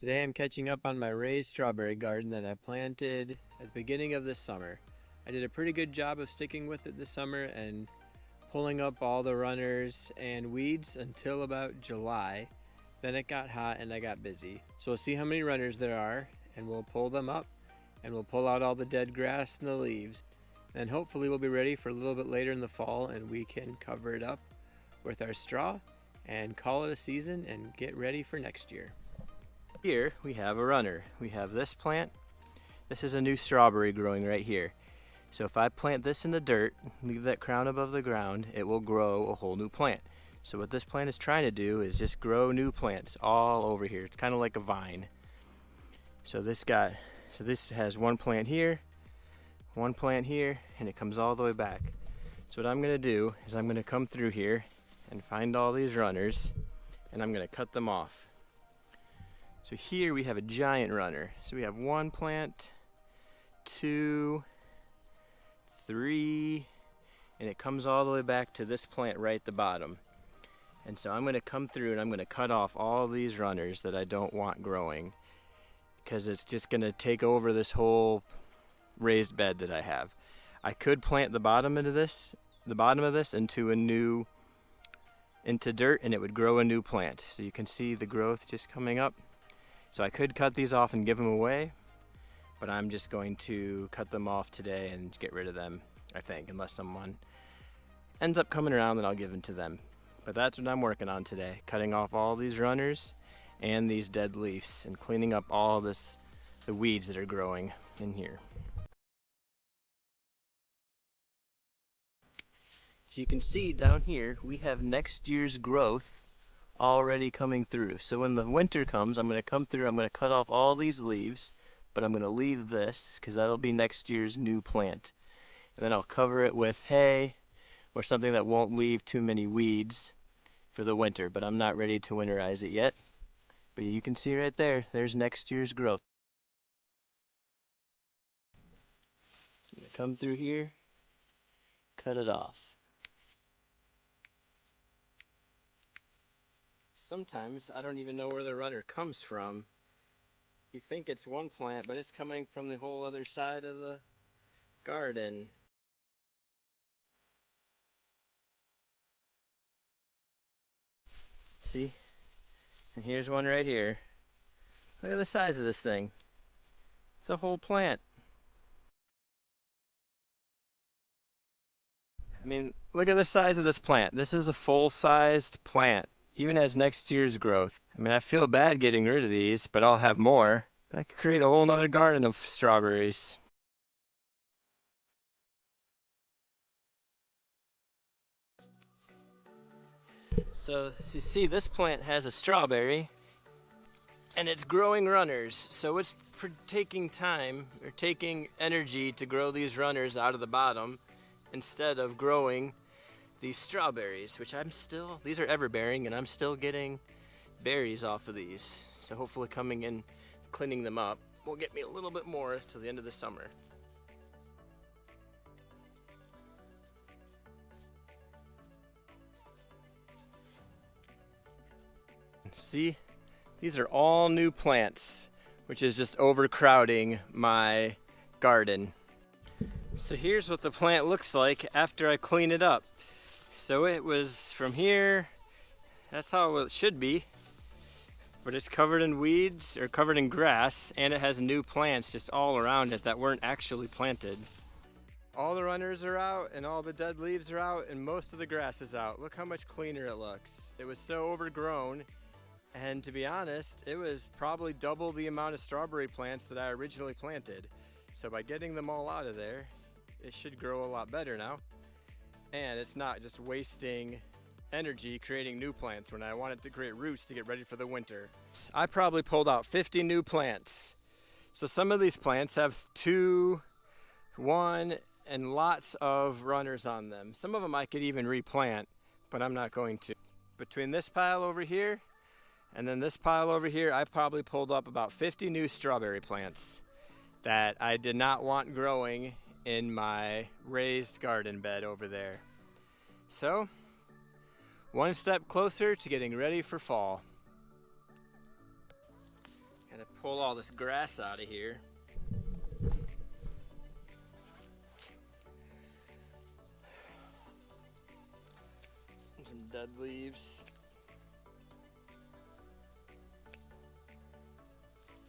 Today I'm catching up on my raised strawberry garden that I planted at the beginning of this summer. I did a pretty good job of sticking with it this summer and pulling up all the runners and weeds until about July. Then it got hot and I got busy. So we'll see how many runners there are and we'll pull them up and we'll pull out all the dead grass and the leaves. Then hopefully we'll be ready for a little bit later in the fall and we can cover it up with our straw and call it a season and get ready for next year. Here we have a runner. We have this plant. This is a new strawberry growing right here. So if I plant this in the dirt, leave that crown above the ground, it will grow a whole new plant. So what this plant is trying to do is just grow new plants all over here. It's kind of like a vine. So this has one plant here, and it comes all the way back. So what I'm gonna do is I'm gonna come through here and find all these runners and I'm gonna cut them off. So here we have a giant runner. So we have one plant, 2, 3, and it comes all the way back to this plant right at the bottom. And so I'm going to come through and I'm going to cut off all these runners that I don't want growing because it's just going to take over this whole raised bed that I have. I could plant the bottom of this into dirt and it would grow a new plant. So you can see the growth just coming up. So I could cut these off and give them away, but I'm just going to cut them off today and get rid of them, I think, unless someone ends up coming around, then I'll give them to them. But that's what I'm working on today, cutting off all these runners and these dead leaves and cleaning up all the weeds that are growing in here. As you can see down here, we have next year's growth already coming through. So when the winter comes, I'm going to come through, I'm going to cut off all these leaves, but I'm going to leave this because that'll be next year's new plant. And then I'll cover it with hay or something that won't leave too many weeds for the winter, but I'm not ready to winterize it yet. But you can see right there, there's next year's growth. I'm going to come through here, cut it off. Sometimes I don't even know where the runner comes from. You think it's one plant, but it's coming from the whole other side of the garden. See? And here's one right here. Look at the size of this thing. It's a whole plant. I mean, look at the size of this plant. This is a full-sized plant. Even has next year's growth. I mean, I feel bad getting rid of these, but I'll have more. I could create a whole nother garden of strawberries. So as you see, this plant has a strawberry and it's growing runners. So it's taking time or taking energy to grow these runners out of the bottom instead of growing these strawberries, which these are ever-bearing and I'm still getting berries off of these. So hopefully coming in, cleaning them up will get me a little bit more till the end of the summer. See, these are all new plants, which is just overcrowding my garden. So here's what the plant looks like after I clean it up. So it was from here, that's how it should be, but it's covered in weeds or covered in grass, and it has new plants just all around it that weren't actually planted. All the runners are out and all the dead leaves are out and most of the grass is out. Look how much cleaner it looks. It was so overgrown, and to be honest, it was probably double the amount of strawberry plants that I originally planted. So by getting them all out of there, it should grow a lot better now. And it's not just wasting energy creating new plants when I wanted to create roots to get ready for the winter. I probably pulled out 50 new plants. So some of these plants have 2, 1, and lots of runners on them. Some of them I could even replant, but I'm not going to. Between this pile over here and then this pile over here, I probably pulled up about 50 new strawberry plants that I did not want growing in my raised garden bed over there. So, one step closer to getting ready for fall. Gotta pull all this grass out of here. Some dead leaves.